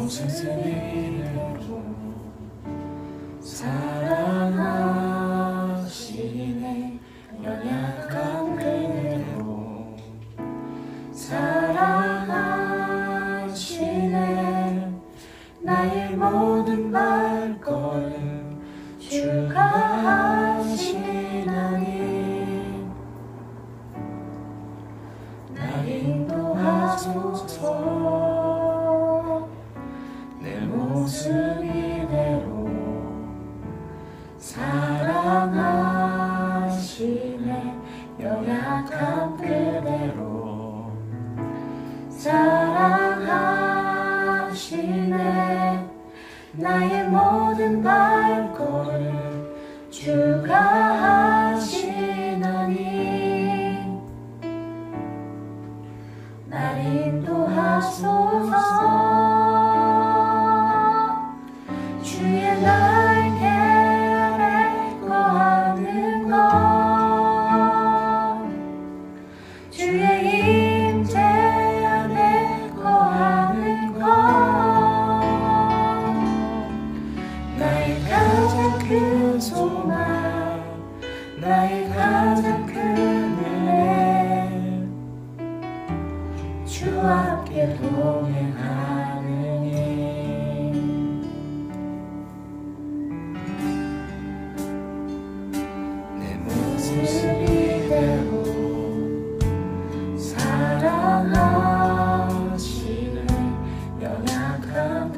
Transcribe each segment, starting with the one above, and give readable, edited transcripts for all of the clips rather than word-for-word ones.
스스로 사랑하시네. 연약한 그대로 사랑하시네. 나의 모든 발걸음 주가 하시나니 날 인도하소서. 내 모습 이대로 사랑하시네. 연약한 그대로 사랑하시네. 나의 모든 발걸음 주가 하시나니 날 인도하소서. 주의 날개 아래 거하는 것, 주의 임재 안에 거하는 것, 나의 가장 큰 소망, 나의 가장 큰 은혜, 주와 함께 동행하느니. 이대로 사랑하시네. 연약한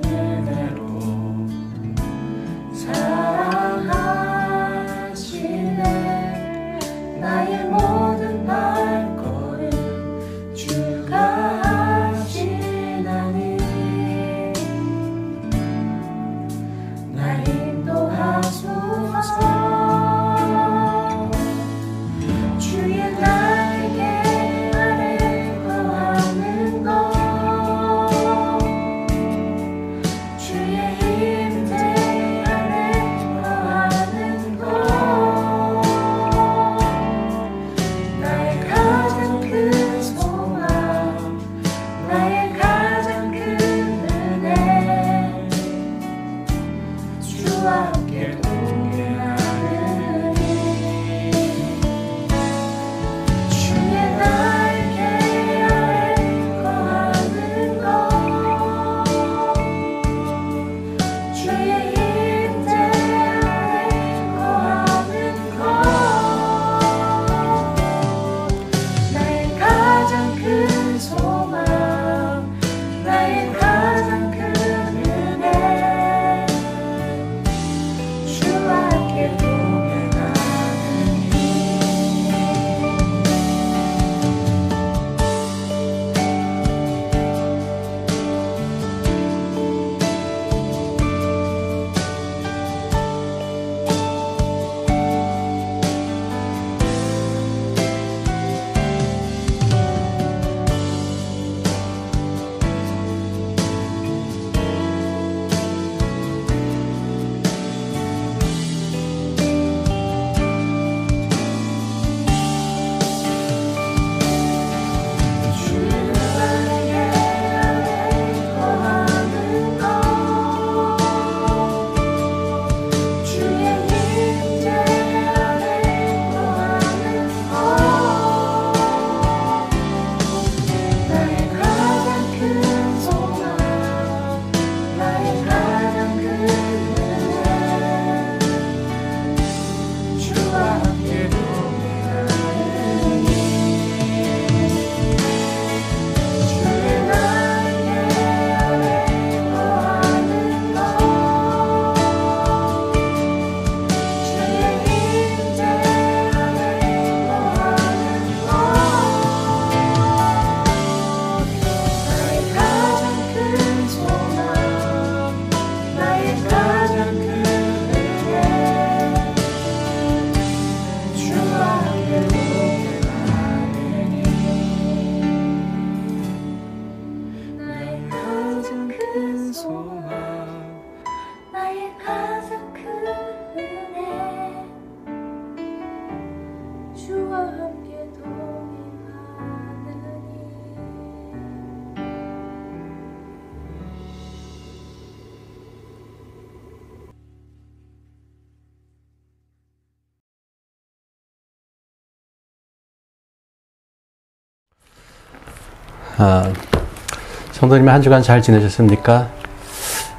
성도님 한 주간 잘 지내셨습니까?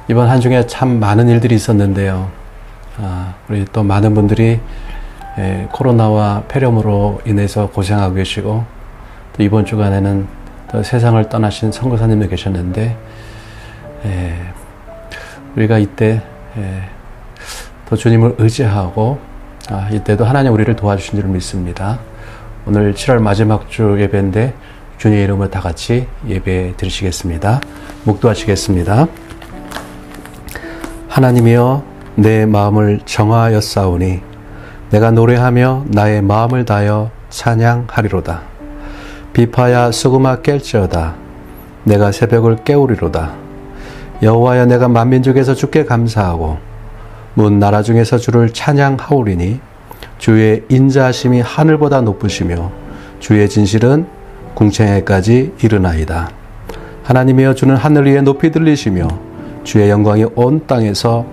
이번 한 주에 참 많은 일들이 있었는데요. 우리 또 많은 분들이 코로나와 폐렴으로 인해서 고생하고 계시고, 또 이번 주간에는 또 세상을 떠나신 선교사님도 계셨는데, 우리가 이때 또 주님을 의지하고 이때도 하나님 우리를 도와주신 줄 믿습니다. 오늘 7월 마지막 주 예배인데 주님의 이름으로 다 같이 예배 드리시겠습니다. 묵도하시겠습니다. 하나님이여, 내 마음을 정하였사오니 내가 노래하며 나의 마음을 다하여 찬양하리로다. 비파야 수금아 깰지어다. 내가 새벽을 깨우리로다. 여호와여, 내가 만민족에서 주께 감사하고 문 나라 중에서 주를 찬양하오리니 주의 인자하심이 하늘보다 높으시며 주의 진실은 궁창에까지 이르나이다. 하나님이여, 주는 하늘 위에 높이 들리시며 주의 영광이 온 땅에서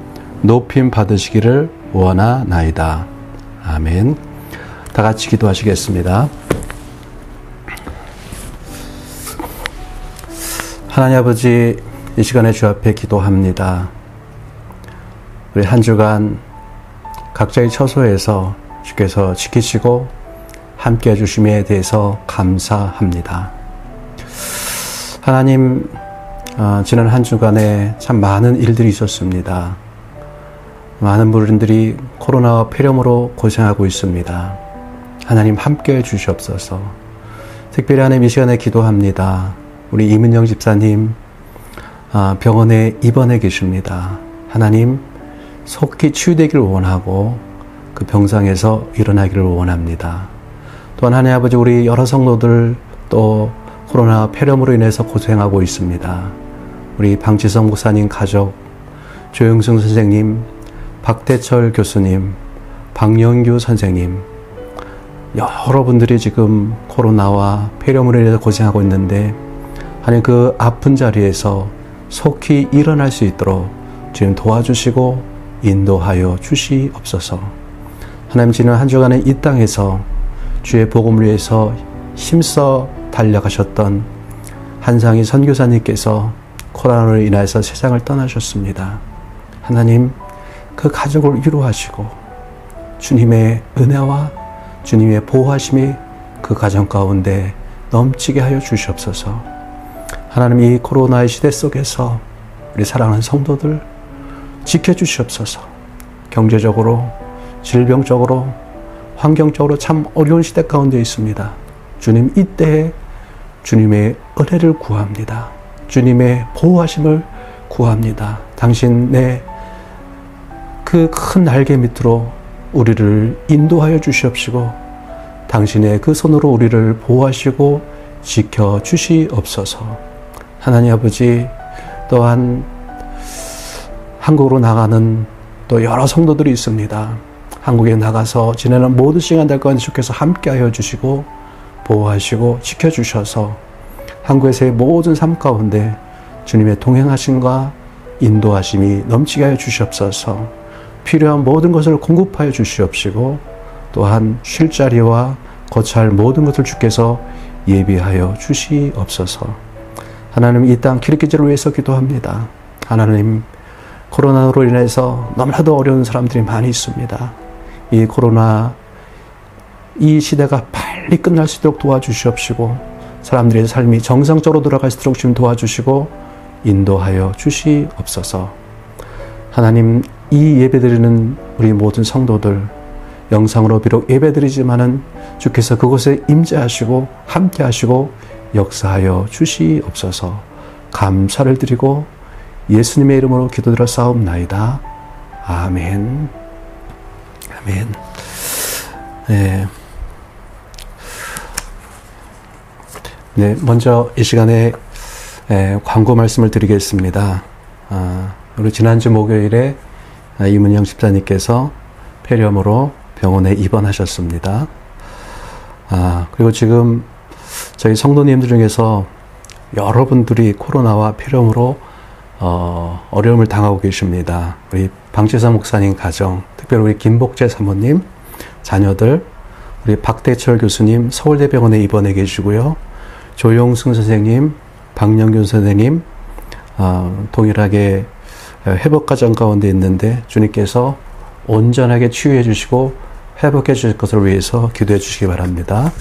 높임 받으시기를 원하나이다. 아멘. 다 같이 기도하시겠습니다. 하나님 아버지, 이 시간에 주 앞에 기도합니다. 우리 한 주간 각자의 처소에서 주께서 지키시고 함께 해주심에 대해서 감사합니다. 하나님, 지난 한 주간에 참 많은 일들이 있었습니다. 많은 분들이 코로나와 폐렴으로 고생하고 있습니다. 하나님 함께 해주시옵소서. 특별히 하나님 이 시간에 기도합니다. 우리 이문영 집사님 병원에 입원해 계십니다. 하나님 속히 치유되기를 원하고 그 병상에서 일어나기를 원합니다. 또한 하나님 아버지, 우리 여러 성도들 또 코로나 폐렴으로 인해서 고생하고 있습니다. 우리 방치성 목사님 가족, 조영승 선생님, 박대철 교수님, 박영규 선생님, 여러분들이 지금 코로나와 폐렴으로 인해서 고생하고 있는데 하나님 그 아픈 자리에서 속히 일어날 수 있도록 주님 도와주시고 인도하여 주시옵소서. 하나님, 지난 한 주간에 이 땅에서 주의 복음을 위해서 힘써 달려가셨던 한상희 선교사님께서 코로나로 인해서 세상을 떠나셨습니다. 하나님, 그 가족을 위로하시고 주님의 은혜와 주님의 보호하심이 그 가정 가운데 넘치게 하여 주시옵소서. 하나님, 이 코로나의 시대 속에서 우리 사랑하는 성도들 지켜주시옵소서. 경제적으로, 질병적으로, 환경적으로 참 어려운 시대 가운데 있습니다. 주님, 이때에 주님의 은혜를 구합니다. 주님의 보호하심을 구합니다. 당신의 그 큰 날개 밑으로 우리를 인도하여 주시옵시고 당신의 그 손으로 우리를 보호하시고 지켜주시옵소서. 하나님 아버지, 또한 한국으로 나가는 또 여러 성도들이 있습니다. 한국에 나가서 지내는 모든 시간들 가운데 주께서 함께하여 주시고 보호하시고 지켜주셔서 한국에서의 모든 삶 가운데 주님의 동행하심과 인도하심이 넘치게 하여 주시옵소서. 필요한 모든 것을 공급하여 주시옵시고 또한 쉴 자리와 거처할 모든 것을 주께서 예비하여 주시옵소서. 하나님, 이 땅 기르기지를 위해서 기도합니다. 하나님, 코로나로 인해서 너무나도 어려운 사람들이 많이 있습니다. 이 코로나, 이 시대가 빨리 끝날 수 있도록 도와주시옵시고 사람들의 삶이 정상적으로 돌아갈 수 있도록 좀 도와주시고 인도하여 주시옵소서. 하나님, 이 예배드리는 우리 모든 성도들 영상으로 비록 예배드리지만은 주께서 그곳에 임재하시고 함께하시고 역사하여 주시옵소서. 감사를 드리고 예수님의 이름으로 기도드려 싸움나이다. 아멘. 아멘. 네, 먼저 이 시간에 광고 말씀을 드리겠습니다. 우리 지난주 목요일에 이문영 집사님께서 폐렴으로 병원에 입원하셨습니다. 그리고 지금 저희 성도님들 중에서 여러분들이 코로나와 폐렴으로 어려움을 당하고 계십니다. 우리 방치성 목사님 가정, 특별히 우리 김복재 사모님, 자녀들, 우리 박대철 교수님 서울대병원에 입원해 계시고요. 조용승 선생님, 박영균 선생님 동일하게 회복 과정 가운데 있는데 주님께서 온전하게 치유해 주시고 회복해 주실 것을 위해서 기도해 주시기 바랍니다.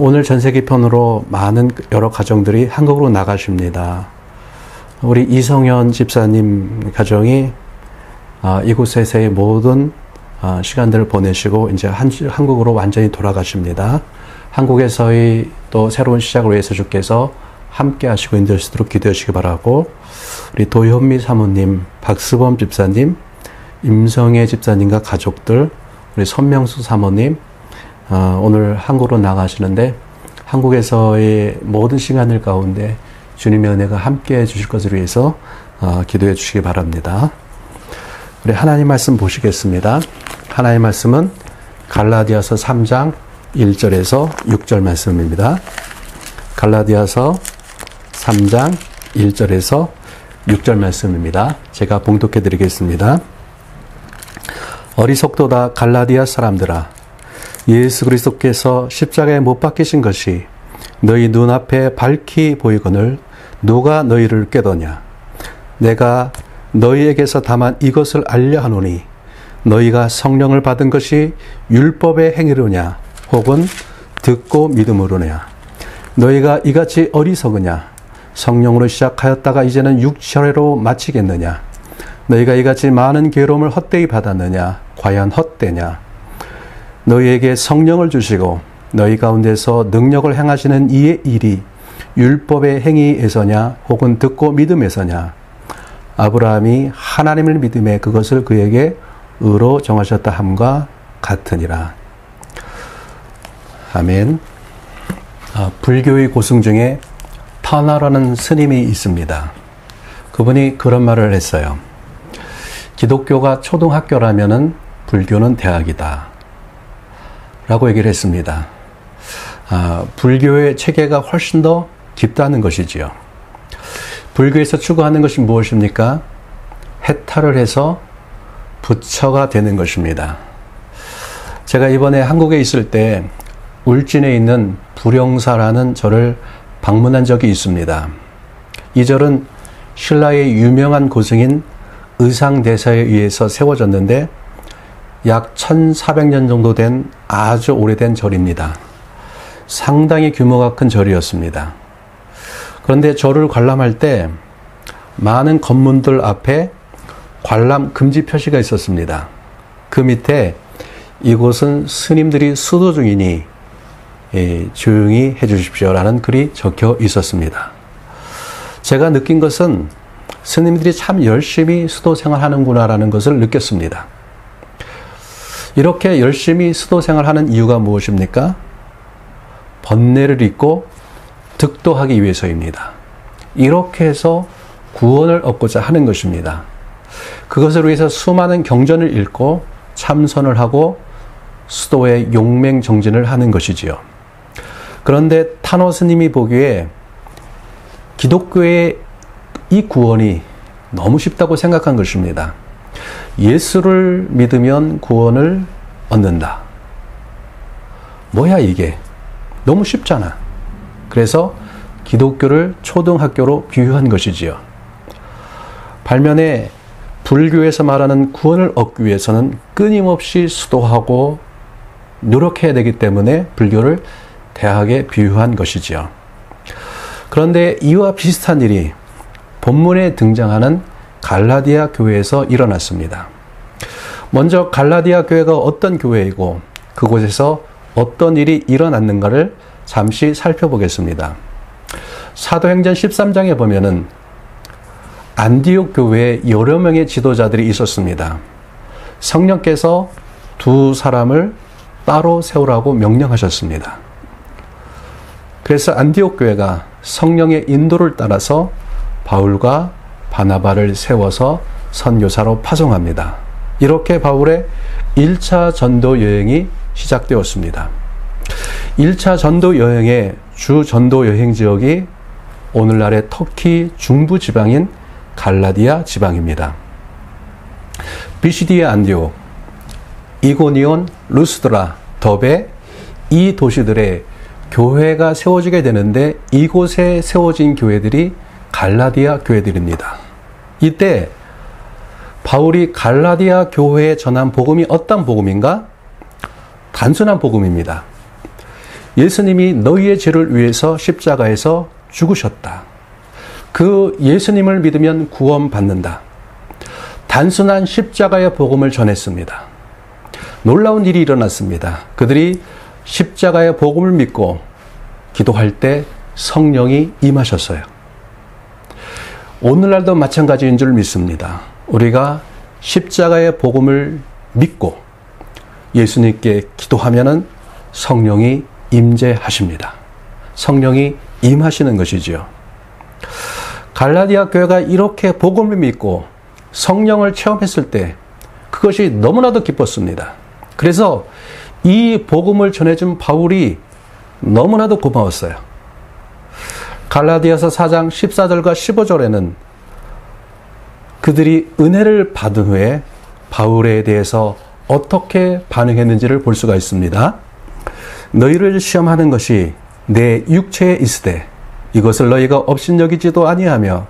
오늘 전세기편으로 많은 여러 가정들이 한국으로 나가십니다. 우리 이성현 집사님 가정이 이곳에서의 모든 시간들을 보내시고 이제 한국으로 완전히 돌아가십니다. 한국에서의 또 새로운 시작을 위해서 주께서 함께 하시고 인도하시도록 기도해 주시기 바라고, 우리 도현미 사모님, 박수범 집사님, 임성애 집사님과 가족들, 우리 선명수 사모님 오늘 한국으로 나가시는데 한국에서의 모든 시간들 가운데 주님의 은혜가 함께 해 주실 것을 위해서 기도해 주시기 바랍니다. 우리 하나님 말씀 보시겠습니다. 하나님 말씀은 갈라디아서 3장 1절에서 6절 말씀입니다. 갈라디아서 3장 1절에서 6절 말씀입니다. 제가 봉독해 드리겠습니다. 어리석도다 갈라디아 사람들아, 예수 그리스도께서 십자가에 못 박히신 것이 너희 눈앞에 밝히 보이거늘 누가 너희를 꾀더냐. 내가 너희에게서 다만 이것을 알려 하노니 너희가 성령을 받은 것이 율법의 행위로냐 혹은 듣고 믿음으로냐. 너희가 이같이 어리석으냐. 성령으로 시작하였다가 이제는 육체로 마치겠느냐. 너희가 이같이 많은 괴로움을 헛되이 받았느냐. 과연 헛되냐. 너희에게 성령을 주시고 너희 가운데서 능력을 행하시는 이의 일이 율법의 행위에서냐 혹은 듣고 믿음에서냐. 아브라함이 하나님을 믿음에 그것을 그에게 의로 정하셨다 함과 같으니라. 아멘. 불교의 고승 중에 터너라는 스님이 있습니다. 그분이 그런 말을 했어요. 기독교가 초등학교라면은 불교는 대학이다 라고 얘기를 했습니다. 불교의 체계가 훨씬 더 깊다는 것이지요. 불교에서 추구하는 것이 무엇입니까? 해탈을 해서 부처가 되는 것입니다. 제가 이번에 한국에 있을 때 울진에 있는 불영사라는 절을 방문한 적이 있습니다. 이 절은 신라의 유명한 고승인 의상대사에 의해서 세워졌는데 약 1400년 정도 된 아주 오래된 절입니다. 상당히 규모가 큰 절이었습니다. 그런데 절을 관람할 때 많은 건물들 앞에 관람 금지 표시가 있었습니다. 그 밑에 이곳은 스님들이 수도 중이니 조용히 해주십시오라는 글이 적혀 있었습니다. 제가 느낀 것은 스님들이 참 열심히 수도 생활하는구나라는 것을 느꼈습니다. 이렇게 열심히 수도 생활하는 이유가 무엇입니까? 번뇌를 잊고 득도하기 위해서입니다. 이렇게 해서 구원을 얻고자 하는 것입니다. 그것을 위해서 수많은 경전을 읽고 참선을 하고 수도의 용맹정진을 하는 것이지요. 그런데 탄호 스님이 보기에 기독교의 이 구원이 너무 쉽다고 생각한 것입니다. 예수를 믿으면 구원을 얻는다. 뭐야 이게? 너무 쉽잖아. 그래서 기독교를 초등학교로 비유한 것이지요. 반면에 불교에서 말하는 구원을 얻기 위해서는 끊임없이 수도하고 노력해야 되기 때문에 불교를 대학에 비유한 것이지요. 그런데 이와 비슷한 일이 본문에 등장하는 갈라디아 교회에서 일어났습니다. 먼저 갈라디아 교회가 어떤 교회이고 그곳에서 어떤 일이 일어났는가를 잠시 살펴보겠습니다. 사도행전 13장에 보면은 안디옥 교회에 여러 명의 지도자들이 있었습니다. 성령께서 두 사람을 따로 세우라고 명령하셨습니다. 그래서 안디옥 교회가 성령의 인도를 따라서 바울과 바나바를 세워서 선교사로 파송합니다. 이렇게 바울의 1차 전도 여행이 시작되었습니다. 1차 전도 여행의 주 전도 여행 지역이 오늘날의 터키 중부 지방인 갈라디아 지방입니다. 비시디아 안디옥, 이고니온, 루스드라, 더베 이 도시들의 교회가 세워지게 되는데 이곳에 세워진 교회들이 갈라디아 교회들입니다. 이때 바울이 갈라디아 교회에 전한 복음이 어떤 복음인가? 단순한 복음입니다. 예수님이 너희의 죄를 위해서 십자가에서 죽으셨다. 그 예수님을 믿으면 구원받는다. 단순한 십자가의 복음을 전했습니다. 놀라운 일이 일어났습니다. 그들이 십자가의 복음을 믿고 기도할 때 성령이 임하셨어요. 오늘날도 마찬가지인 줄 믿습니다. 우리가 십자가의 복음을 믿고 예수님께 기도하면은 성령이 임재하십니다. 성령이 임하시는 것이지요. 갈라디아 교회가 이렇게 복음을 믿고 성령을 체험했을 때 그것이 너무나도 기뻤습니다. 그래서 이 복음을 전해준 바울이 너무나도 고마웠어요. 갈라디아서 4장 14절과 15절에는 그들이 은혜를 받은 후에 바울에 대해서 어떻게 반응했는지를 볼 수가 있습니다. 너희를 시험하는 것이 내 육체에 있으되 이것을 너희가 업신여기지도 아니하며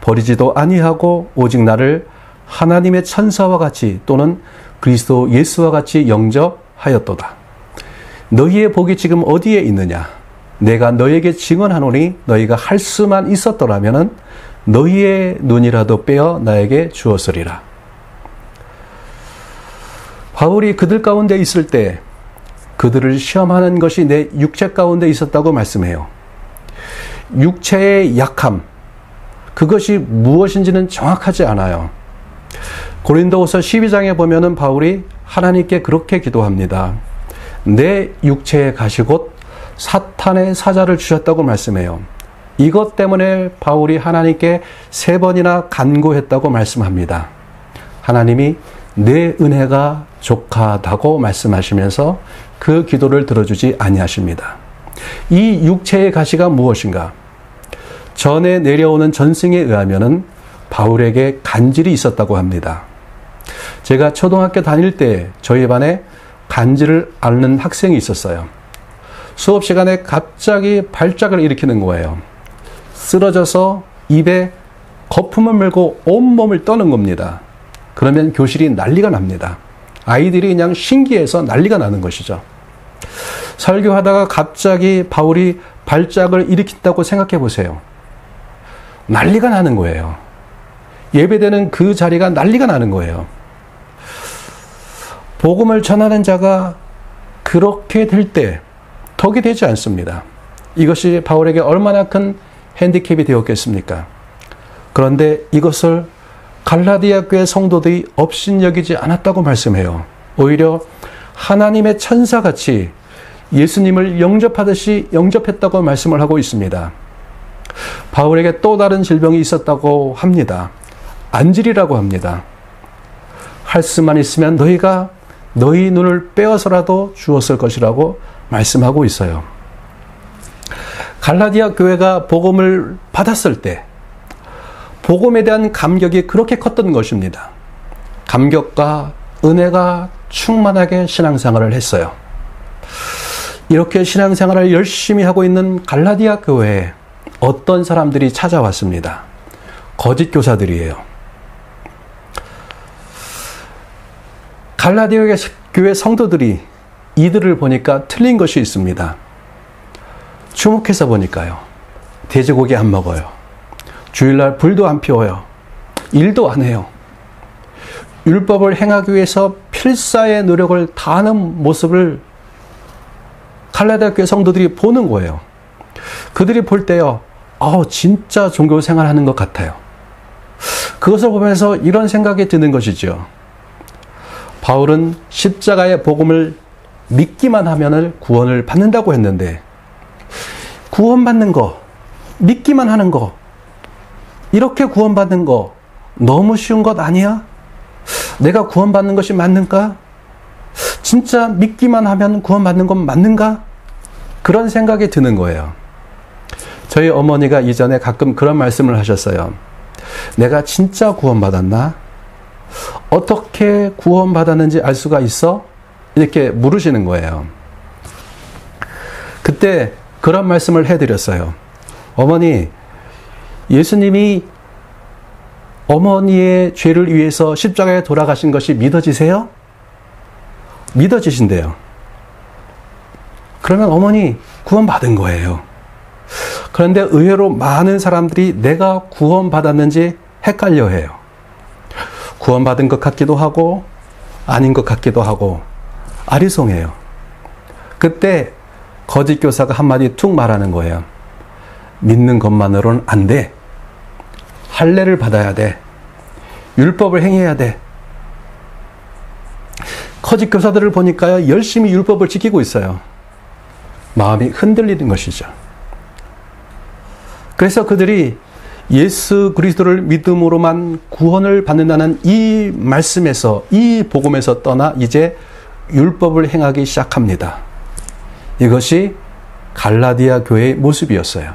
버리지도 아니하고 오직 나를 하나님의 천사와 같이 또는 그리스도 예수와 같이 영접하였도다. 너희의 복이 지금 어디에 있느냐? 내가 너희에게 증언하노니 너희가 할 수만 있었더라면 너희의 눈이라도 빼어 나에게 주었으리라. 바울이 그들 가운데 있을 때 그들을 시험하는 것이 내 육체 가운데 있었다고 말씀해요. 육체의 약함, 그것이 무엇인지는 정확하지 않아요. 고린도후서 12장에 보면은 바울이 하나님께 그렇게 기도합니다. 내 육체에 가시곧 사탄의 사자를 주셨다고 말씀해요. 이것 때문에 바울이 하나님께 3번이나 간구했다고 말씀합니다. 하나님이 내 은혜가 족하다고 말씀하시면서 그 기도를 들어주지 아니하십니다. 이 육체의 가시가 무엇인가? 전에 내려오는 전승에 의하면은 바울에게 간질이 있었다고 합니다. 제가 초등학교 다닐 때 저희 반에 간질을 앓는 학생이 있었어요. 수업 시간에 갑자기 발작을 일으키는 거예요. 쓰러져서 입에 거품을 물고 온몸을 떠는 겁니다. 그러면 교실이 난리가 납니다. 아이들이 그냥 신기해서 난리가 나는 것이죠. 설교하다가 갑자기 바울이 발작을 일으킨다고 생각해 보세요. 난리가 나는 거예요. 예배되는 그 자리가 난리가 나는 거예요. 복음을 전하는 자가 그렇게 될 때 덕이 되지 않습니다. 이것이 바울에게 얼마나 큰 핸디캡이 되었겠습니까? 그런데 이것을 갈라디아 교회 성도들이 업신여기지 않았다고 말씀해요. 오히려 하나님의 천사같이 예수님을 영접하듯이 영접했다고 말씀을 하고 있습니다. 바울에게 또 다른 질병이 있었다고 합니다. 안질이라고 합니다. 할 수만 있으면 너희가 너희 눈을 빼어서라도 주었을 것이라고 말씀하고 있어요. 갈라디아 교회가 복음을 받았을 때 복음에 대한 감격이 그렇게 컸던 것입니다. 감격과 은혜가 충만하게 신앙생활을 했어요. 이렇게 신앙생활을 열심히 하고 있는 갈라디아 교회에 어떤 사람들이 찾아왔습니다. 거짓 교사들이에요. 갈라디아 교회 성도들이 이들을 보니까 틀린 것이 있습니다. 주목해서 보니까요. 돼지고기 안 먹어요. 주일날 불도 안 피워요. 일도 안 해요. 율법을 행하기 위해서 필사의 노력을 다하는 모습을 갈라디아 교회 성도들이 보는 거예요. 그들이 볼 때요. 진짜 종교생활 하는 것 같아요. 그것을 보면서 이런 생각이 드는 것이죠. 바울은 십자가의 복음을 믿기만 하면 구원을 받는다고 했는데 구원받는 거, 믿기만 하는 거, 이렇게 구원받는 거 너무 쉬운 것 아니야? 내가 구원받는 것이 맞는가? 진짜 믿기만 하면 구원받는 건 맞는가? 그런 생각이 드는 거예요. 저희 어머니가 이전에 가끔 그런 말씀을 하셨어요. 내가 진짜 구원받았나? 어떻게 구원받았는지 알 수가 있어? 이렇게 물으시는 거예요. 그때 그런 말씀을 해드렸어요. 어머니, 예수님이 어머니의 죄를 위해서 십자가에 돌아가신 것이 믿어지세요? 믿어지신대요. 그러면 어머니 구원받은 거예요. 그런데 의외로 많은 사람들이 내가 구원받았는지 헷갈려해요. 구원받은 것 같기도 하고 아닌 것 같기도 하고 아리송해요. 그때 거짓 교사가 한마디 툭 말하는 거예요. 믿는 것만으로는 안 돼. 할례를 받아야 돼. 율법을 행해야 돼. 거짓 교사들을 보니까요, 열심히 율법을 지키고 있어요. 마음이 흔들리는 것이죠. 그래서 그들이 예수 그리스도를 믿음으로만 구원을 받는다는 이 말씀에서, 이 복음에서 떠나 이제 율법을 행하기 시작합니다. 이것이 갈라디아 교회의 모습이었어요.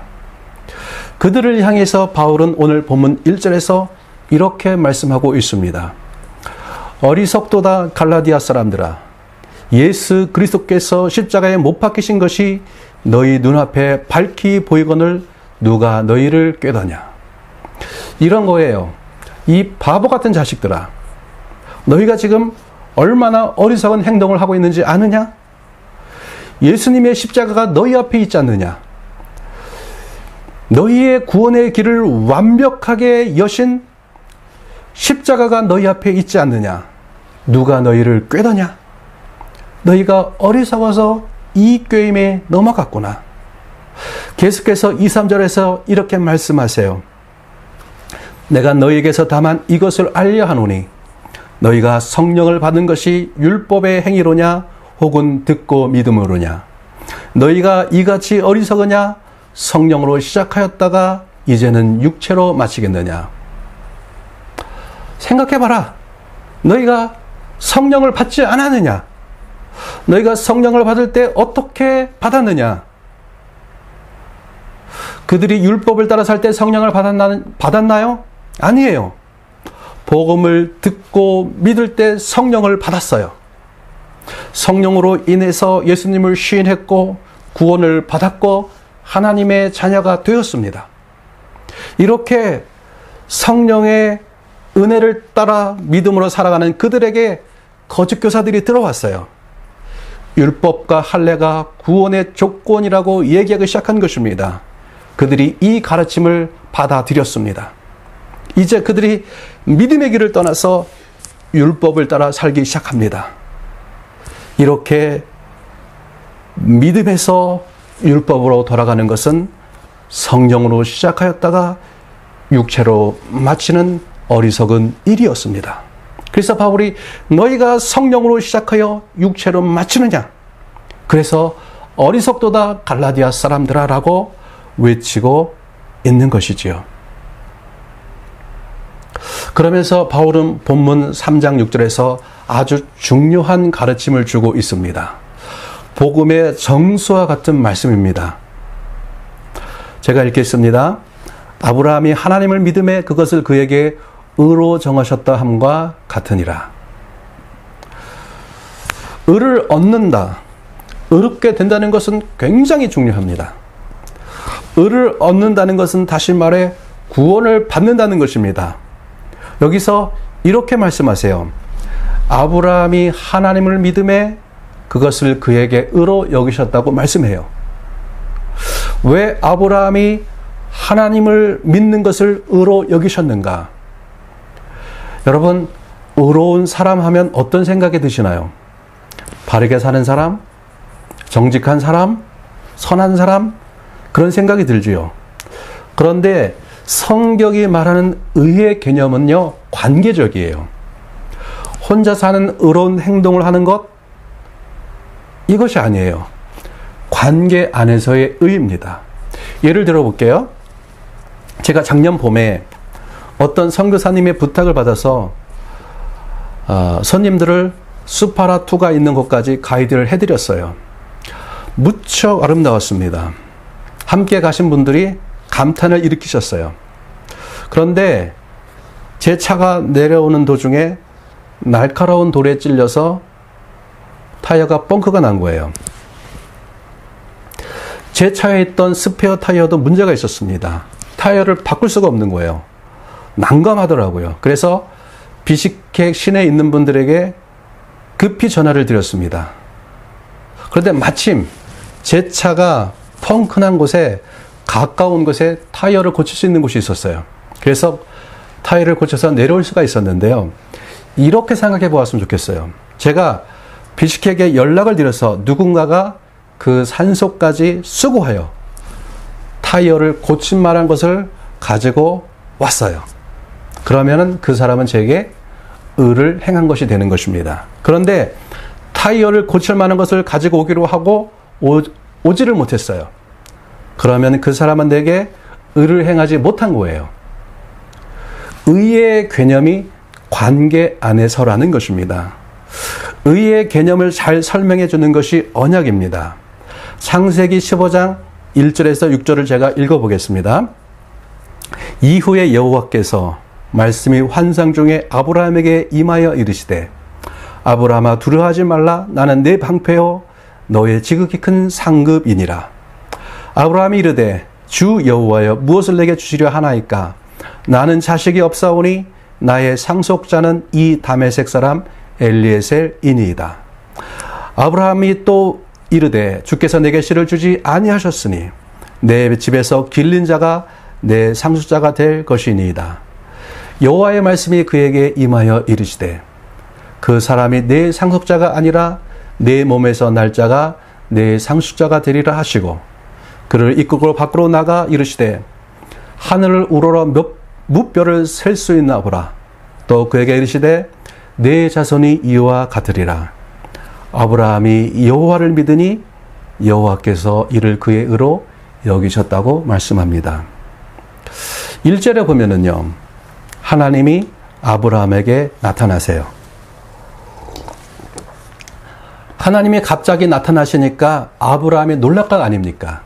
그들을 향해서 바울은 오늘 본문 1절에서 이렇게 말씀하고 있습니다. 어리석도다 갈라디아 사람들아, 예수 그리스도께서 십자가에 못 박히신 것이 너희 눈앞에 밝히 보이거늘 누가 너희를 꾀더냐. 이런 거예요. 이 바보 같은 자식들아, 너희가 지금 얼마나 어리석은 행동을 하고 있는지 아느냐? 예수님의 십자가가 너희 앞에 있지 않느냐? 너희의 구원의 길을 완벽하게 여신 십자가가 너희 앞에 있지 않느냐? 누가 너희를 꾀더냐? 너희가 어리석어서 이 꾀임에 넘어갔구나. 계속해서 2, 3절에서 이렇게 말씀하세요. 내가 너희에게서 다만 이것을 알려 하노니 너희가 성령을 받은 것이 율법의 행위로냐 혹은 듣고 믿음으로냐. 너희가 이같이 어리석으냐? 성령으로 시작하였다가 이제는 육체로 마치겠느냐. 생각해봐라. 너희가 성령을 받지 않았느냐? 너희가 성령을 받을 때 어떻게 받았느냐? 그들이 율법을 따라 살 때 성령을 받았나요? 아니에요. 복음을 듣고 믿을 때 성령을 받았어요. 성령으로 인해서 예수님을 시인했고 구원을 받았고 하나님의 자녀가 되었습니다. 이렇게 성령의 은혜를 따라 믿음으로 살아가는 그들에게 거짓 교사들이 들어왔어요. 율법과 할례가 구원의 조건이라고 얘기하기 시작한 것입니다. 그들이 이 가르침을 받아들였습니다. 이제 그들이 믿음의 길을 떠나서 율법을 따라 살기 시작합니다. 이렇게 믿음에서 율법으로 돌아가는 것은 성령으로 시작하였다가 육체로 마치는 어리석은 일이었습니다. 그래서 바울이 너희가 성령으로 시작하여 육체로 마치느냐? 그래서 어리석도다 갈라디아 사람들아 라고 외치고 있는 것이지요. 그러면서 바울은 본문 3장 6절에서 아주 중요한 가르침을 주고 있습니다. 복음의 정수와 같은 말씀입니다. 제가 읽겠습니다. 아브라함이 하나님을 믿음에 그것을 그에게 의로 정하셨다 함과 같으니라. 의를 얻는다, 의롭게 된다는 것은 굉장히 중요합니다. 의를 얻는다는 것은 다시 말해 구원을 받는다는 것입니다. 여기서 이렇게 말씀하세요. 아브라함이 하나님을 믿음에 그것을 그에게 의로 여기셨다고 말씀해요. 왜 아브라함이 하나님을 믿는 것을 의로 여기셨는가? 여러분, 의로운 사람 하면 어떤 생각이 드시나요? 바르게 사는 사람? 정직한 사람? 선한 사람? 그런 생각이 들지요. 그런데 성경이 말하는 의의 개념은요, 관계적이에요. 혼자 사는 의로운 행동을 하는 것, 이것이 아니에요. 관계 안에서의 의입니다. 예를 들어 볼게요. 제가 작년 봄에 어떤 선교사님의 부탁을 받아서 손님들을 수파라투가 있는 곳까지 가이드를 해드렸어요. 무척 아름다웠습니다. 함께 가신 분들이 감탄을 일으키셨어요. 그런데 제 차가 내려오는 도중에 날카로운 돌에 찔려서 타이어가 뻥크가 난 거예요. 제 차에 있던 스페어 타이어도 문제가 있었습니다. 타이어를 바꿀 수가 없는 거예요. 난감하더라고요. 그래서 비시케 시내에 있는 분들에게 급히 전화를 드렸습니다. 그런데 마침 제 차가 펑크난 곳에 가까운 곳에 타이어를 고칠 수 있는 곳이 있었어요. 그래서 타이어를 고쳐서 내려올 수가 있었는데요. 이렇게 생각해 보았으면 좋겠어요. 제가 비시케에게 연락을 드려서 누군가가 그 산소까지 수고하여 타이어를 고칠 만한 것을 가지고 왔어요. 그러면은 그 사람은 제게 의를 행한 것이 되는 것입니다. 그런데 타이어를 고칠 만한 것을 가지고 오기로 하고 오지를 못했어요. 그러면 그 사람은 내게 의를 행하지 못한 거예요. 의의 개념이 관계 안에서라는 것입니다. 의의 개념을 잘 설명해 주는 것이 언약입니다. 창세기 15장 1절에서 6절을 제가 읽어보겠습니다. 이후에 여호와께서 말씀이 환상 중에 아브라함에게 임하여 이르시되 아브라함아 두려워하지 말라. 나는 네 방패요 너의 지극히 큰 상급이니라. 아브라함이 이르되 주 여호와여 무엇을 내게 주시려 하나이까. 나는 자식이 없사오니 나의 상속자는 이 다메섹 사람 엘리에셀이니이다. 아브라함이 또 이르되 주께서 내게 씨를 주지 아니하셨으니 내 집에서 길린 자가 내 상속자가 될 것이니이다. 여호와의 말씀이 그에게 임하여 이르시되 그 사람이 내 상속자가 아니라 내 몸에서 날 자가 내 상속자가 되리라 하시고 그를 이끌고 밖으로 나가 이르시되 하늘을 우러러 무뼈를 셀 수 있나 보라. 또 그에게 이르시되 내 자손이 이와 같으리라. 아브라함이 여호와를 믿으니 여호와께서 이를 그의 의로 여기셨다고 말씀합니다. 1절에 보면은요, 하나님이 아브라함에게 나타나세요. 하나님이 갑자기 나타나시니까 아브라함이 놀랄 것 아닙니까?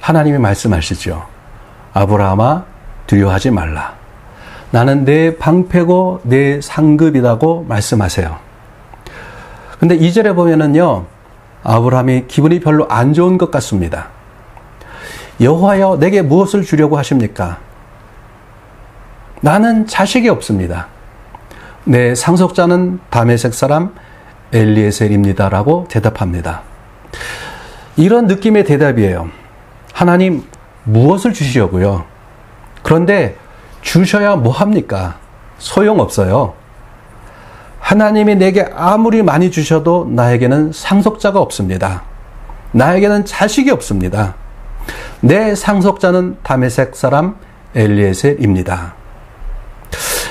하나님이 말씀하시죠. 아브라함아 두려워하지 말라. 나는 내 방패고 내 상급이라고 말씀하세요. 근데 2절에 보면은요, 아브라함이 기분이 별로 안 좋은 것 같습니다. 여호와여 내게 무엇을 주려고 하십니까? 나는 자식이 없습니다. 내 상속자는 다메섹 사람 엘리에셀입니다라고 대답합니다. 이런 느낌의 대답이에요. 하나님 무엇을 주시려고요? 그런데 주셔야 뭐합니까? 소용없어요. 하나님이 내게 아무리 많이 주셔도 나에게는 상속자가 없습니다. 나에게는 자식이 없습니다. 내 상속자는 다메섹 사람 엘리에셀입니다.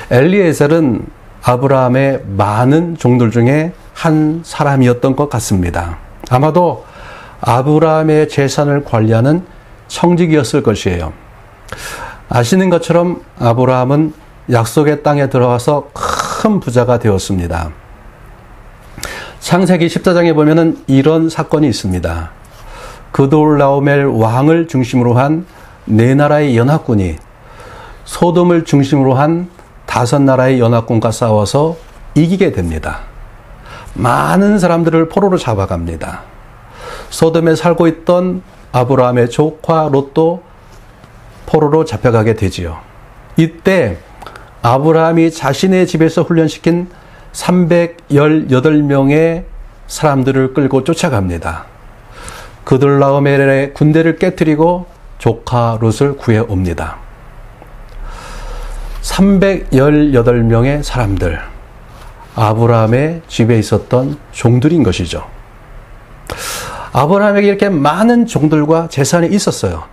엘리에셀은 아브라함의 많은 종들 중에 한 사람이었던 것 같습니다. 아마도 아브라함의 재산을 관리하는 청직이었을 것이에요. 아시는 것처럼 아브라함은 약속의 땅에 들어가서 큰 부자가 되었습니다. 창세기 14장에 보면은 이런 사건이 있습니다. 그돌라오멜 왕을 중심으로 한 네 나라의 연합군이 소돔을 중심으로 한 5나라의 연합군과 싸워서 이기게 됩니다. 많은 사람들을 포로로 잡아갑니다. 소돔에 살고 있던 아브라함의 조카 롯도 포로로 잡혀가게 되지요. 이때 아브라함이 자신의 집에서 훈련시킨 318명의 사람들을 끌고 쫓아갑니다. 그돌라오멜의 군대를 깨뜨리고 조카 롯을 구해옵니다. 318명의 사람들, 아브라함의 집에 있었던 종들인 것이죠. 아브라함에게 이렇게 많은 종들과 재산이 있었어요.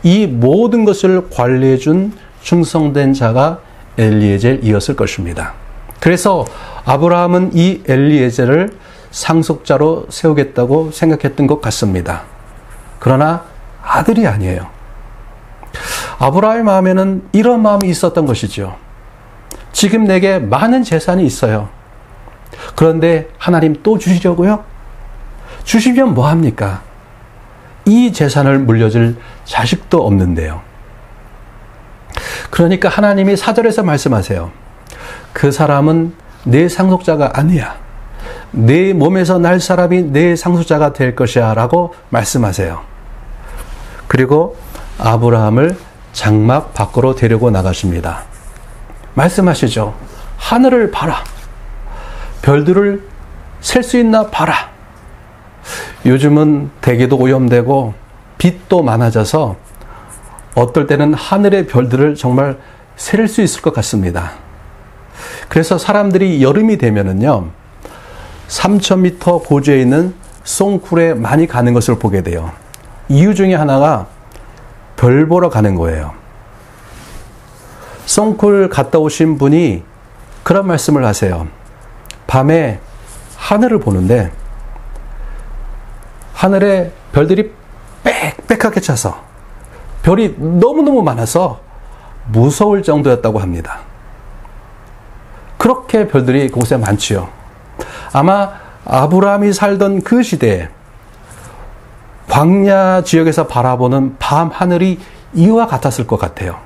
이 모든 것을 관리해 준 충성된 자가 엘리에셀이었을 것입니다. 그래서 아브라함은 이 엘리에셀을 상속자로 세우겠다고 생각했던 것 같습니다. 그러나 아들이 아니에요. 아브라함의 마음에는 이런 마음이 있었던 것이죠. 지금 내게 많은 재산이 있어요. 그런데 하나님 또 주시려고요? 주시면 뭐합니까? 이 재산을 물려줄 자식도 없는데요. 그러니까 하나님이 4절에서 말씀하세요. 그 사람은 내 상속자가 아니야. 내 몸에서 날 사람이 내 상속자가 될 것이야 라고 말씀하세요. 그리고 아브라함을 장막 밖으로 데리고 나가십니다. 말씀하시죠. 하늘을 봐라. 별들을 셀 수 있나 봐라. 요즘은 대기도 오염되고 빛도 많아져서 어떨 때는 하늘의 별들을 정말 셀 수 있을 것 같습니다. 그래서 사람들이 여름이 되면은요, 3,000m 고지에 있는 송쿨에 많이 가는 것을 보게 돼요. 이유 중에 하나가 별 보러 가는 거예요. 송쿨 갔다 오신 분이 그런 말씀을 하세요. 밤에 하늘을 보는데 하늘에 별들이 빽빽하게 차서 별이 너무너무 많아서 무서울 정도였다고 합니다. 그렇게 별들이 그곳에 많지요. 아마 아브라함이 살던 그 시대에 광야 지역에서 바라보는 밤 하늘이 이와 같았을 것 같아요.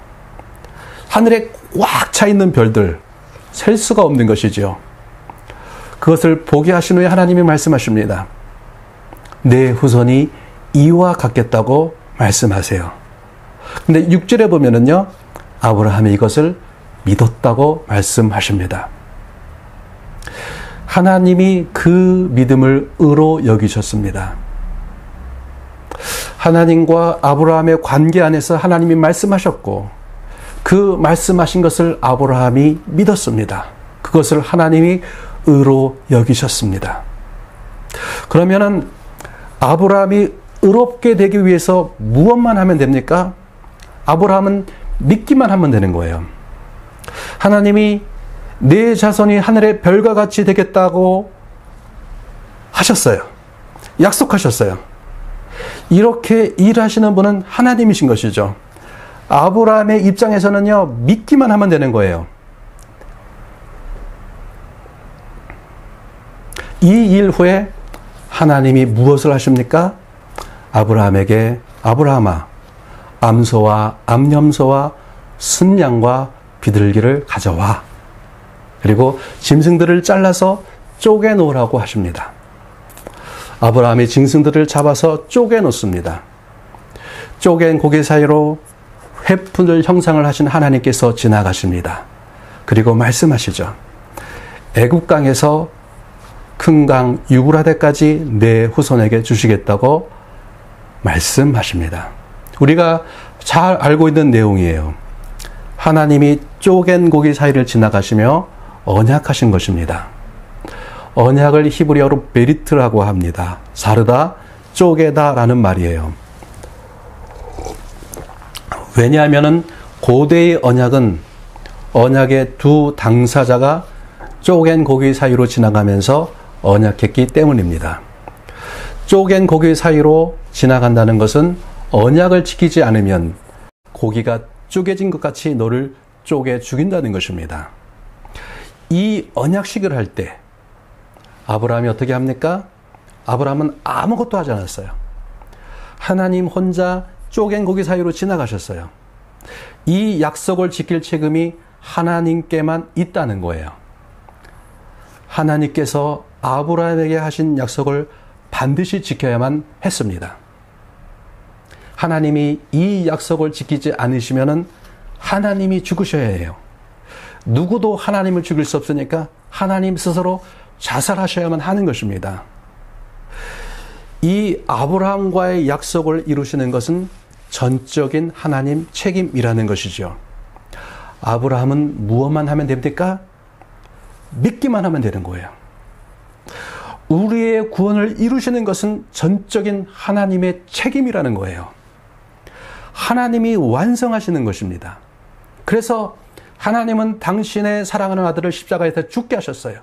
하늘에 꽉 차 있는 별들, 셀 수가 없는 것이죠. 그것을 보게 하신 후에 하나님이 말씀하십니다. 내 후손이 이와 같겠다고 말씀하세요. 근데 6절에 보면은요, 아브라함이 이것을 믿었다고 말씀하십니다. 하나님이 그 믿음을 의로 여기셨습니다. 하나님과 아브라함의 관계 안에서 하나님이 말씀하셨고, 그 말씀하신 것을 아브라함이 믿었습니다. 그것을 하나님이 의로 여기셨습니다. 그러면은 아브라함이 의롭게 되기 위해서 무엇만 하면 됩니까? 아브라함은 믿기만 하면 되는 거예요. 하나님이 내 자손이 하늘의 별과 같이 되겠다고 하셨어요. 약속하셨어요. 이렇게 일하시는 분은 하나님이신 것이죠. 아브라함의 입장에서는요, 믿기만 하면 되는 거예요. 이 일 후에 하나님이 무엇을 하십니까? 아브라함에게 아브라함아, 암소와 암염소와 순양과 비둘기를 가져와. 그리고 짐승들을 잘라서 쪼개 놓으라고 하십니다. 아브라함이 짐승들을 잡아서 쪼개 놓습니다. 쪼갠 고기 사이로 회fun을 형상을 하신 하나님께서 지나가십니다. 그리고 말씀하시죠. 애굽강에서 큰 강 유브라데까지 내 후손에게 주시겠다고 말씀하십니다. 우리가 잘 알고 있는 내용이에요. 하나님이 쪼갠 고기 사이를 지나가시며 언약하신 것입니다. 언약을 히브리어로 베리트라고 합니다. 사르다, 쪼개다라는 말이에요. 왜냐하면 고대의 언약은 언약의 두 당사자가 쪼갠 고기 사이로 지나가면서 언약했기 때문입니다. 쪼갠 고기 사이로 지나간다는 것은 언약을 지키지 않으면 고기가 쪼개진 것 같이 너를 쪼개 죽인다는 것입니다. 이 언약식을 할 때 아브라함이 어떻게 합니까? 아브라함은 아무것도 하지 않았어요. 하나님 혼자 쪼갠 고기 사이로 지나가셨어요. 이 약속을 지킬 책임이 하나님께만 있다는 거예요. 하나님께서 아브라함에게 하신 약속을 반드시 지켜야만 했습니다. 하나님이 이 약속을 지키지 않으시면 하나님이 죽으셔야 해요. 누구도 하나님을 죽일 수 없으니까 하나님 스스로 자살하셔야만 하는 것입니다. 이 아브라함과의 약속을 이루시는 것은 전적인 하나님 책임이라는 것이죠. 아브라함은 무엇만 하면 됩니까? 믿기만 하면 되는 거예요. 우리의 구원을 이루시는 것은 전적인 하나님의 책임이라는 거예요. 하나님이 완성하시는 것입니다. 그래서 하나님은 당신의 사랑하는 아들을 십자가에서 죽게 하셨어요.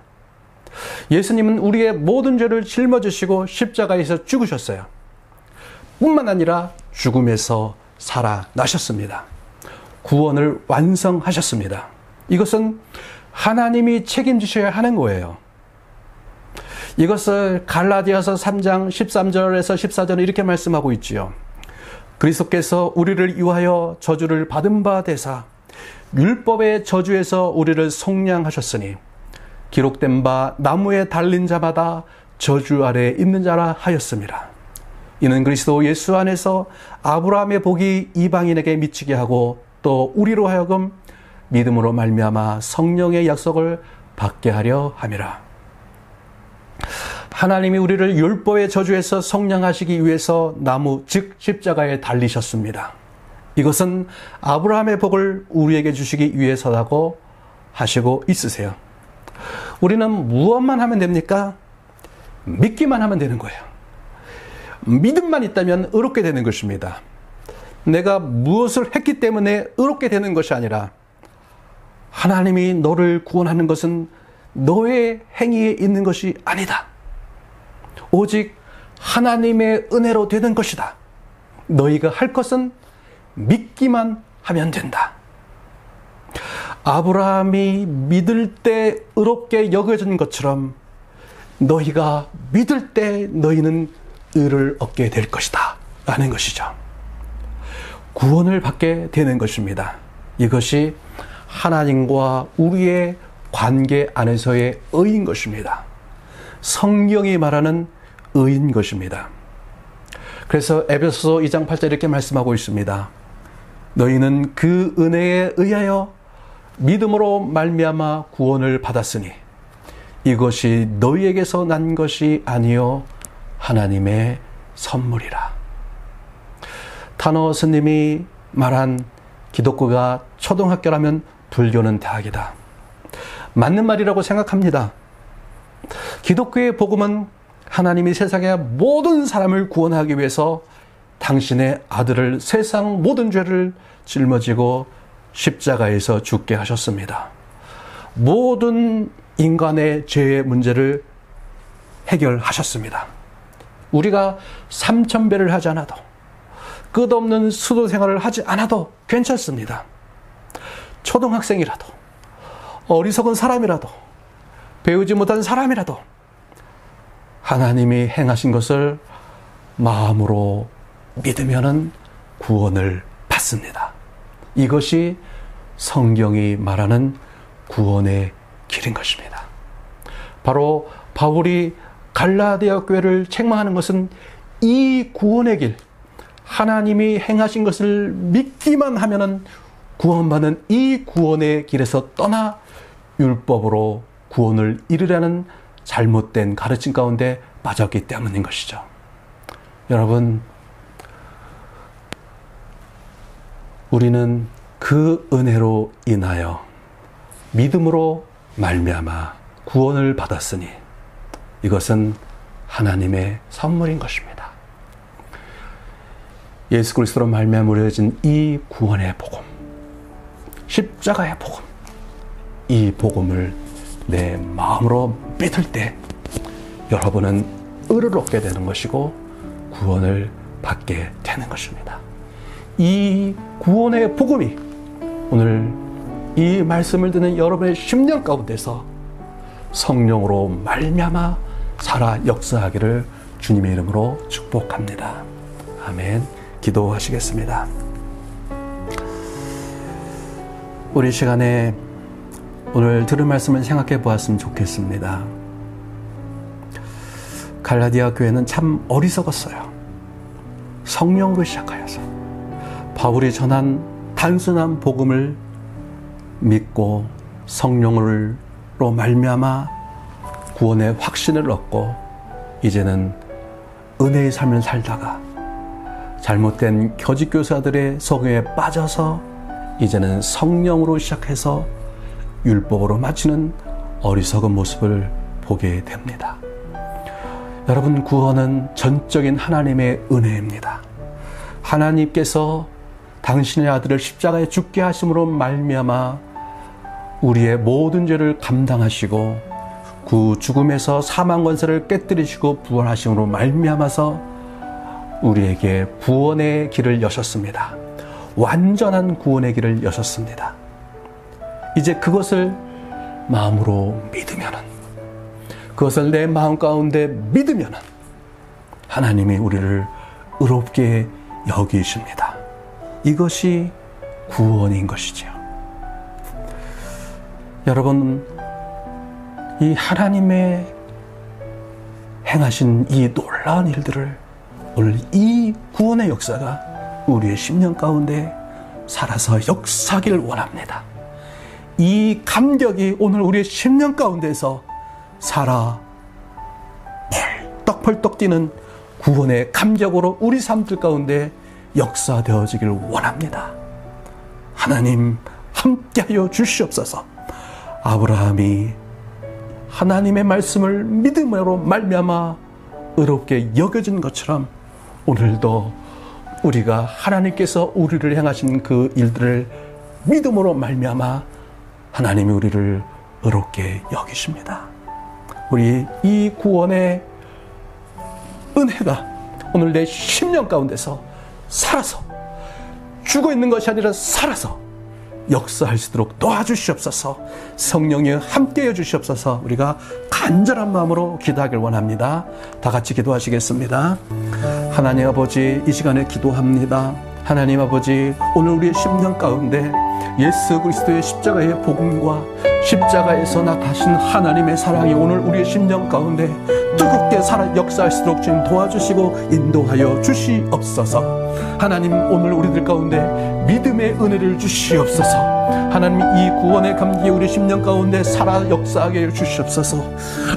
예수님은 우리의 모든 죄를 짊어지시고 십자가에서 죽으셨어요. 뿐만 아니라 죽음에서 살아나셨습니다. 구원을 완성하셨습니다. 이것은 하나님이 책임지셔야 하는 거예요. 이것을 갈라디아서 3장 13절에서 14절에 이렇게 말씀하고 있지요. 그리스도께서 우리를 위하여 저주를 받은 바 되사 율법의 저주에서 우리를 속량하셨으니 기록된 바 나무에 달린 자마다 저주 아래에 있는 자라 하였습니다. 이는 그리스도 예수 안에서 아브라함의 복이 이방인에게 미치게 하고 또 우리로 하여금 믿음으로 말미암아 성령의 약속을 받게 하려 함이라. 하나님이 우리를 율법의 저주에서 성량하시기 위해서 나무 즉 십자가에 달리셨습니다. 이것은 아브라함의 복을 우리에게 주시기 위해서라고 하시고 있으세요. 우리는 무엇만 하면 됩니까? 믿기만 하면 되는 거예요. 믿음만 있다면 의롭게 되는 것입니다. 내가 무엇을 했기 때문에 의롭게 되는 것이 아니라 하나님이 너를 구원하는 것은 너의 행위에 있는 것이 아니다. 오직 하나님의 은혜로 되는 것이다. 너희가 할 것은 믿기만 하면 된다. 아브라함이 믿을 때 의롭게 여겨진 것처럼 너희가 믿을 때 너희는 의를 얻게 될 것이다 라는 것이죠. 구원을 받게 되는 것입니다. 이것이 하나님과 우리의 관계 안에서의 의인 것입니다. 성경이 말하는 의인 것입니다. 그래서 에베소서 2장 8절 이렇게 말씀하고 있습니다. 너희는 그 은혜에 의하여 믿음으로 말미암아 구원을 받았으니 이것이 너희에게서 난 것이 아니요 하나님의 선물이라. 타너 스님이 말한 기독교가 초등학교라면 불교는 대학이다. 맞는 말이라고 생각합니다. 기독교의 복음은 하나님이 세상의 모든 사람을 구원하기 위해서 당신의 아들을 세상 모든 죄를 짊어지고 십자가에서 죽게 하셨습니다. 모든 인간의 죄의 문제를 해결하셨습니다. 우리가 3000배를 하지 않아도 끝없는 수도 생활을 하지 않아도 괜찮습니다. 초등학생이라도 어리석은 사람이라도 배우지 못한 사람이라도 하나님이 행하신 것을 마음으로 믿으면은 구원을 받습니다. 이것이 성경이 말하는 구원의 길인 것입니다. 바로 바울이 갈라디아 교회를 책망하는 것은 이 구원의 길, 하나님이 행하신 것을 믿기만 하면은 구원받는 이 구원의 길에서 떠나 율법으로 구원을 이루려는 잘못된 가르침 가운데 빠졌기 때문인 것이죠. 여러분, 우리는 그 은혜로 인하여 믿음으로 말미암아 구원을 받았으니 이것은 하나님의 선물인 것입니다. 예수 그리스도로 말미암아 이루어진 이 구원의 복음, 십자가의 복음, 이 복음을 내 마음으로 믿을 때 여러분은 의를 얻게 되는 것이고 구원을 받게 되는 것입니다. 이 구원의 복음이 오늘 이 말씀을 듣는 여러분의 심령 가운데서 성령으로 말미암아 살아 역사하기를 주님의 이름으로 축복합니다. 아멘. 기도하시겠습니다. 우리 시간에 오늘 들은 말씀을 생각해 보았으면 좋겠습니다. 갈라디아 교회는 참 어리석었어요. 성령으로 시작하여서 바울이 전한 단순한 복음을 믿고 성령으로 말미암아 구원의 확신을 얻고 이제는 은혜의 삶을 살다가 잘못된 교직교사들의 속에 빠져서 이제는 성령으로 시작해서 율법으로 마치는 어리석은 모습을 보게 됩니다. 여러분, 구원은 전적인 하나님의 은혜입니다. 하나님께서 당신의 아들을 십자가에 죽게 하심으로 말미암아 우리의 모든 죄를 감당하시고 그 죽음에서 사망 권세를 깨뜨리시고 부활하심으로 말미암아서 우리에게 구원의 길을 여셨습니다. 완전한 구원의 길을 여셨습니다. 이제 그것을 마음으로 믿으면은, 그것을 내 마음 가운데 믿으면은 하나님이 우리를 의롭게 여기십니다. 이것이 구원인 것이죠. 여러분, 이 하나님의 행하신 이 놀라운 일들을 오늘 이 구원의 역사가 우리의 심령 가운데 살아서 역사하기를 원합니다. 이 감격이 오늘 우리의 심령 가운데서 살아 펄떡펄떡 뛰는 구원의 감격으로 우리 삶들 가운데 역사되어지기를 원합니다. 하나님 함께하여 주시옵소서. 아브라함이 하나님의 말씀을 믿음으로 말미암아 의롭게 여겨진 것처럼 오늘도 우리가 하나님께서 우리를 향하신 그 일들을 믿음으로 말미암아 하나님이 우리를 의롭게 여기십니다. 우리 이 구원의 은혜가 오늘 내 심령 가운데서 살아서 죽어 있는 것이 아니라 살아서 역사할 수 있도록 도와주시옵소서. 성령이 함께해 주시옵소서. 우리가 간절한 마음으로 기도하길 원합니다. 다 같이 기도하시겠습니다. 하나님 아버지, 이 시간에 기도합니다. 하나님 아버지, 오늘 우리의 심령 가운데 예수 그리스도의 십자가의 복음과 십자가에서 나타나신 하나님의 사랑이 오늘 우리의 심령 가운데 뜨겁게 살아 역사할 수 있도록 주님 도와주시고 인도하여 주시옵소서. 하나님, 오늘 우리들 가운데 믿음의 은혜를 주시옵소서. 하나님, 이 구원의 감기에 우리 심령 가운데 살아 역사하게 해주시옵소서.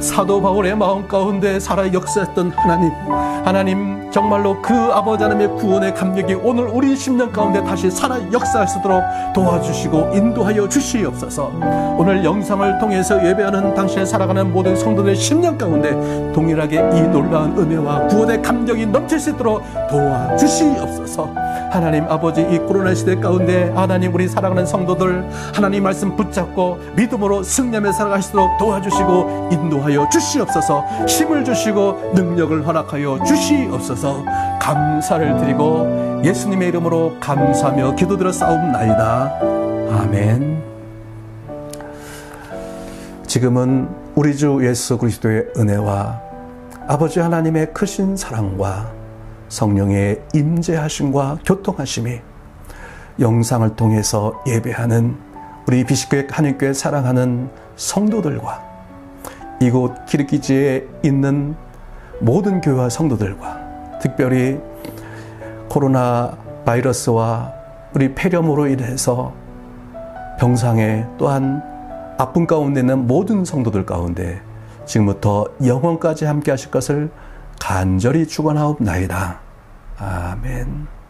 사도 바울의 마음 가운데 살아 역사했던 하나님 정말로 그 아버지 하나님의 구원의 감격이 오늘 우리 심령 가운데 다시 살아 역사할 수 있도록 도와주시고 인도하여 주시옵소서. 오늘 영상을 통해서 예배하는 당신의 살아가는 모든 성도들의 심령 가운데 동일하게 이 놀라운 은혜와 구원의 감격이 넘칠 수 있도록 도와주시옵소서. 하나님 아버지, 이 코로나 시대 가운데 하나님 우리 사랑하는 성도들 하나님 말씀 붙잡고 믿음으로 승리하며 살아가시도록 도와주시고 인도하여 주시옵소서. 힘을 주시고 능력을 허락하여 주시옵소서. 감사를 드리고 예수님의 이름으로 감사하며 기도드려 싸움나이다. 아멘. 지금은 우리 주 예수 그리스도의 은혜와 아버지 하나님의 크신 사랑과 성령의 임재하심과 교통하심이 영상을 통해서 예배하는 우리 비식교회 한인교회 사랑하는 성도들과 이곳 기르기지에 있는 모든 교회와 성도들과 특별히 코로나 바이러스와 우리 폐렴으로 인해서 병상에 또한 아픔 가운데 있는 모든 성도들 가운데 지금부터 영원까지 함께 하실 것을 간절히 축원하옵나이다. 아멘.